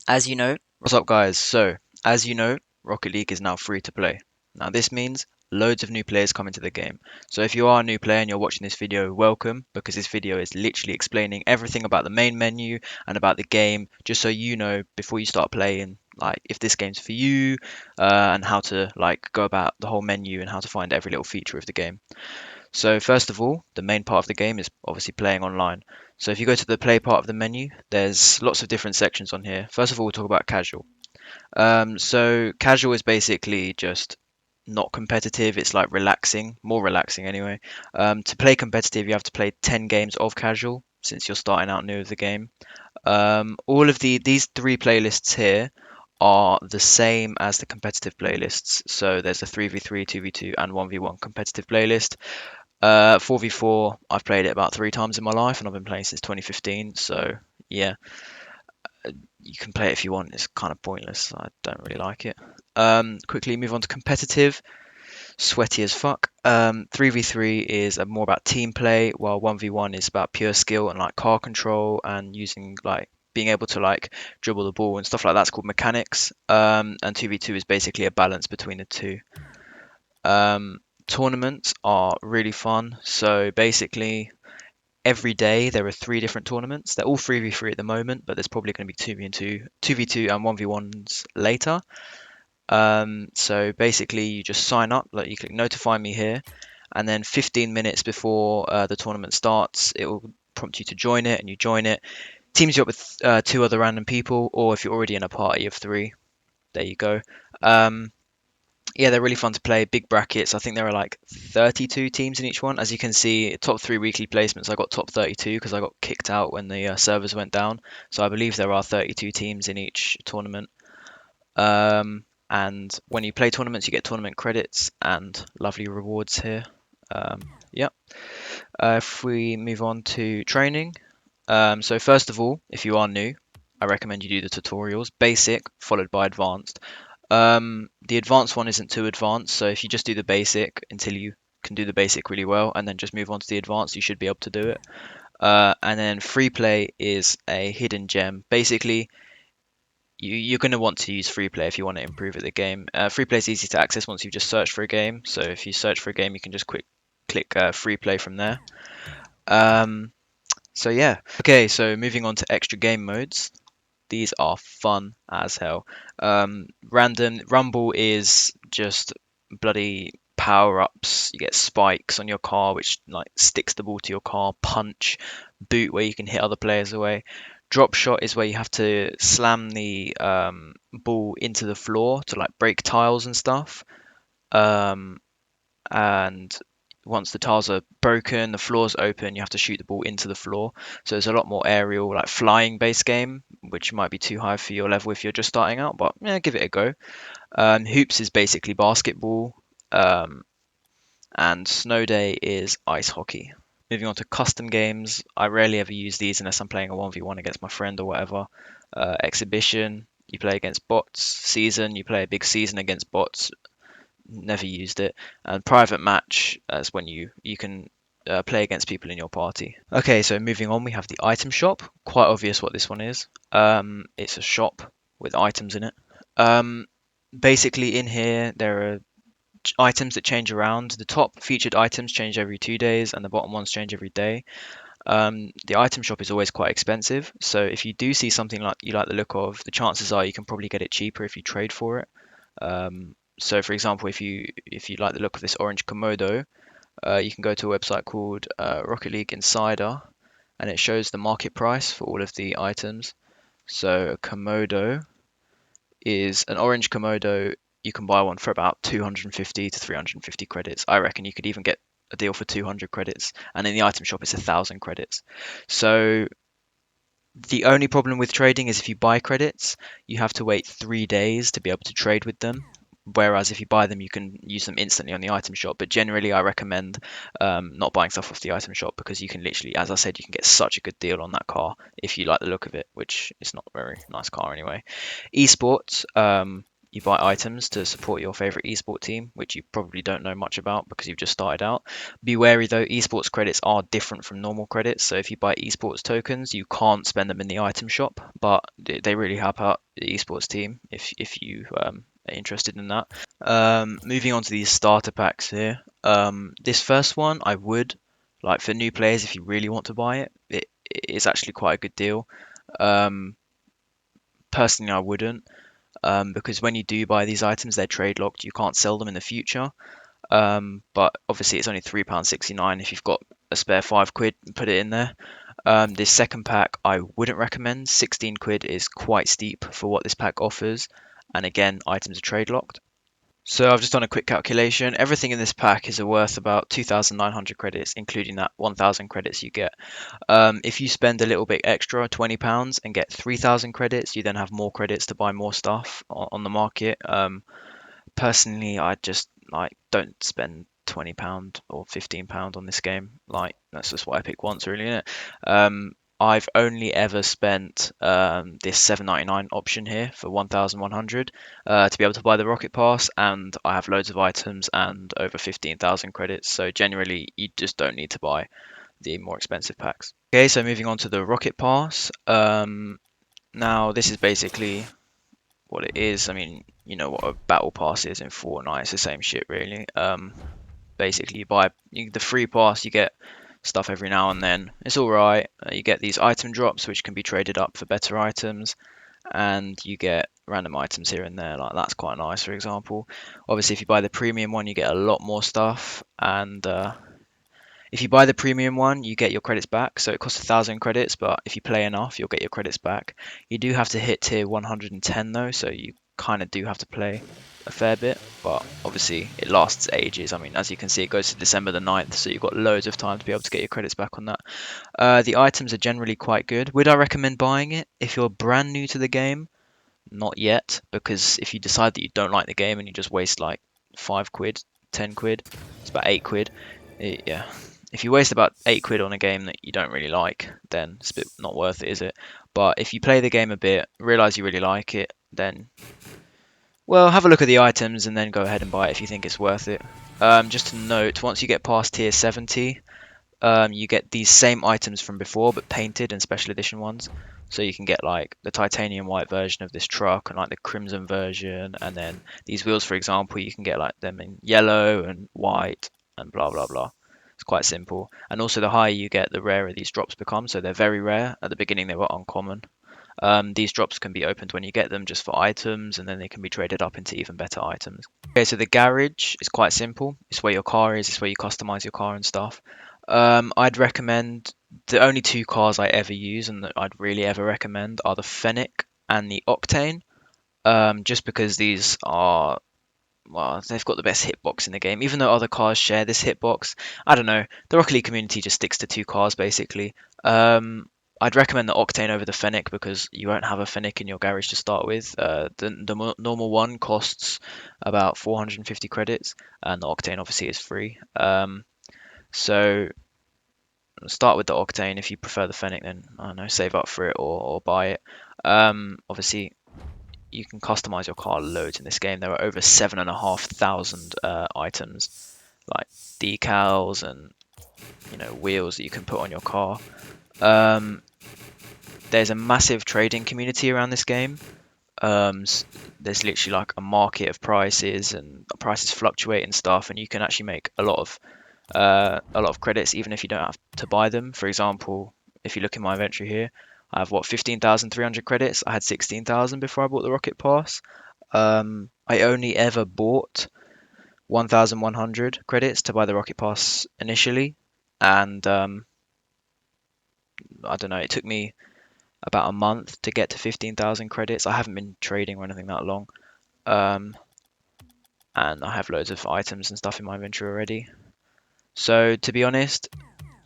As you know, what's up, guys? So, as you know, Rocket League is now free to play. Now, this means loads of new players come into the game. So, if you are a new player and you're watching this video, welcome, because this video is literally explaining everything about the main menu and about the game, just so you know before you start playing, like if this game's for you, and how to like go about the whole menu and how to find every little feature of the game. So first of all, the main part of the game is obviously playing online. So if you go to the play part of the menu, there's lots of different sections on here. First of all, we'll talk about casual. So casual is basically just not competitive. It's like relaxing, more relaxing anyway. To play competitive, you have to play 10 games of casual since you're starting out new with the game. All of these three playlists here are the same as the competitive playlists. So there's a 3v3, 2v2, and 1v1 competitive playlist. 4v4, I've played it about three times in my life, and I've been playing since 2015. So yeah, you can play it if you want. It's kind of pointless. I don't really like it. Quickly move on to competitive. Sweaty as fuck. 3v3 is more about team play, while 1v1 is about pure skill and like car control and using like being able to like dribble the ball and stuff like that's called mechanics. And 2v2 is basically a balance between the two. Tournaments are really fun. So basically, every day there are three different tournaments. They're all 3v3 at the moment, but there's probably going to be 2v2, 2v2 and 1v1s later. So basically, you just sign up, like you click notify me here, and then 15 minutes before the tournament starts, it will prompt you to join it, and you join it. Teams you up with two other random people, or if you're already in a party of three, there you go. Um, yeah, they're really fun to play. Big brackets. I think there are like 32 teams in each one. As you can see, top three weekly placements. I got top 32 because I got kicked out when the servers went down. So I believe there are 32 teams in each tournament. And when you play tournaments, you get tournament credits and lovely rewards here. Yeah. If we move on to training. So first of all, if you are new, I recommend you do the tutorials, basic followed by advanced. The advanced one isn't too advanced, so if you just do the basic until you can do the basic really well, and then just move on to the advanced, you should be able to do it. And then free play is a hidden gem. Basically, you're going to want to use free play if you want to improve at the game. Free play is easy to access once you've just searched for a game. So if you search for a game, you can just click free play from there. Um, so yeah. Okay, so moving on to extra game modes. These are fun as hell. Random Rumble is just bloody power ups. You get spikes on your car, which like sticks the ball to your car. Punch, boot, where you can hit other players away. Drop shot is where you have to slam the ball into the floor to like break tiles and stuff. Um, and once the tiles are broken, the floor's open, you have to shoot the ball into the floor. So there's a lot more aerial, like flying based game, which might be too high for your level if you're just starting out, but yeah, give it a go. Hoops is basically basketball, um, and Snow Day is ice hockey. Moving on to custom games, I rarely ever use these unless I'm playing a 1v1 against my friend or whatever. Exhibition, you play against bots. Season, you play a big season against bots. Never used it. And private match as when you can play against people in your party. Okay, so moving on, we have the item shop. Quite obvious what this one is. It's a shop with items in it. Um, Basically, in here there are items that change around. The top featured items change every 2 days, and the bottom ones change every day. The item shop is always quite expensive, so if you do see something like you like the look of, the chances are you can probably get it cheaper if you trade for it. So for example, if you like the look of this orange Komodo, you can go to a website called Rocket League Insider, and it shows the market price for all of the items. So a Komodo is an orange Komodo. You can buy one for about 250 to 350 credits. I reckon you could even get a deal for 200 credits, and in the item shop it's 1,000 credits. So the only problem with trading is if you buy credits, you have to wait 3 days to be able to trade with them. Whereas if you buy them, you can use them instantly on the item shop. But generally, I recommend not buying stuff off the item shop because you can literally, as I said, you can get such a good deal on that car if you like the look of it, which is not a very nice car anyway. Esports, you buy items to support your favorite esport team, which you probably don't know much about because you've just started out. Be wary though, esports credits are different from normal credits. So if you buy esports tokens, you can't spend them in the item shop, but they really help out the esports team if you are interested in that. Moving on to these starter packs here. This first one, I would like for new players if you really want to buy it. It is actually quite a good deal. Um, Personally, I wouldn't because when you do buy these items, they're trade locked. You can't sell them in the future. But obviously, it's only £3.69 if you've got a spare £5, put it in there. This second pack, I wouldn't recommend. 16 quid is quite steep for what this pack offers. And again, items are trade locked. So I've just done a quick calculation. Everything in this pack is worth about 2,900 credits, including that 1,000 credits you get. If you spend a little bit extra, £20, and get 3,000 credits, you then have more credits to buy more stuff on the market. Personally, I just like don't spend £20 or £15 on this game. Like that's just what I pick once, really, innit? I've only ever spent this 7.99 option here for 1,100 to be able to buy the Rocket Pass, and I have loads of items and over 15,000 credits. So generally, you just don't need to buy the more expensive packs. Okay, so moving on to the Rocket Pass. Now this is basically what it is. I mean, you know what a battle pass is in Fortnite. It's the same shit, really. Basically, you buy the free pass, you get stuff every now and then. It's all right. You get these item drops, which can be traded up for better items, and you get random items here and there. Like that's quite nice, for example. Obviously, if you buy the premium one, you get a lot more stuff, and if you buy the premium one, you get your credits back. So it costs 1,000 credits, but if you play enough, you'll get your credits back. You do have to hit tier 110 though, so you kind of do have to play a fair bit, but obviously it lasts ages. I mean, as you can see, it goes to December the 9th, so you've got loads of time to be able to get your credits back on that. The items are generally quite good. Would I recommend buying it if you're brand new to the game? Not yet, because if you decide that you don't like the game and you just waste like £5, £10, it's about £8. Yeah, if you waste about £8 on a game that you don't really like, then it's a bit not worth it, is it? But if you play the game a bit, realize you really like it, then well, have a look at the items and then go ahead and buy it if you think it's worth it. Just to note, once you get past tier 70, you get these same items from before but painted and special edition ones. So you can get like the titanium white version of this truck and like the crimson version, and then these wheels, for example, you can get like them in yellow and white and blah blah blah. It's quite simple. And also the higher you get, the rarer these drops become. So they're very rare. At the beginning they were uncommon. These drops can be opened when you get them just for items, and then they can be traded up into even better items. Okay, so the garage is quite simple. It's where your car is. It's where you customize your car and stuff. I'd recommend the only two cars I ever use and that I'd really ever recommend are the Fennec and the Octane. Just because these are, well, they've got the best hitbox in the game. Even though other cars share this hitbox, I don't know. The Rocket League community just sticks to two cars basically. I'd recommend the Octane over the Fennec because you won't have a Fennec in your garage to start with. The normal one costs about 450 credits, and the Octane obviously is free. So start with the Octane. If you prefer the Fennec, then I don't know, save up for it or buy it. Obviously, you can customize your car loads in this game. There are over 7,500 items, like decals and wheels that you can put on your car. There's a massive trading community around this game. There's literally like a market of prices, and prices fluctuate and stuff, and you can actually make a lot of credits even if you don't have to buy them. For example, if you look in my inventory here, I have 15,300 credits. I had 16,000 before I bought the Rocket Pass. I only ever bought 1,100 credits to buy the Rocket Pass initially, and I don't know, it took me about a month to get to 15,000 credits. I haven't been trading or anything that long, and I have loads of items and stuff in my inventory already. So to be honest,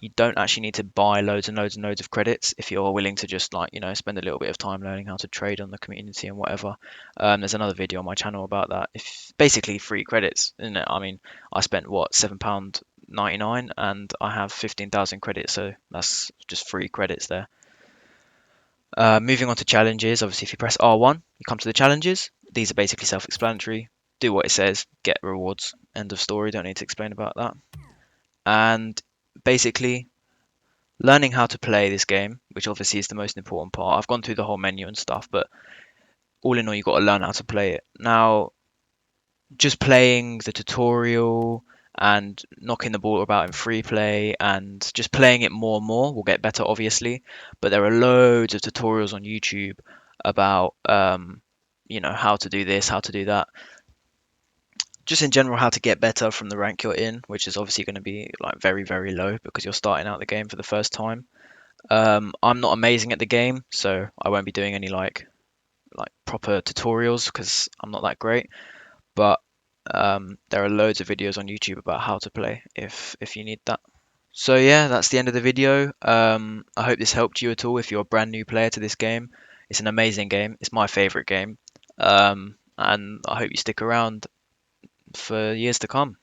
you don't actually need to buy loads and loads and loads of credits if you're willing to just spend a little bit of time learning how to trade on the community and whatever. There's another video on my channel about that. If basically free credits, isn't it? I mean, I spent £7.99 and I have 15,000 credits, so that's just free credits there. Moving on to challenges, obviously if you press R1, you come to the challenges. these are basically self-explanatory. Do what it says, get rewards. End of story. Don't need to explain about that. And basically, learning how to play this game, which obviously is the most important part. I've gone through the whole menu and stuff, but all in all, you've got to learn how to play it. Now, just playing the tutorial and knocking the ball about in free play and just playing it more and more will get better, obviously. But there are loads of tutorials on YouTube about, how to do this, how to do that. Just in general, how to get better from the rank you're in, which is obviously going to be like very, very low because you're starting out the game for the first time. I'm not amazing at the game, so I won't be doing any like proper tutorials because I'm not that great. But there are loads of videos on YouTube about how to play if you need that. So yeah, that's the end of the video. I hope this helped you at all if you're a brand new player to this game. It's an amazing game. It's my favorite game. And I hope you stick around for years to come.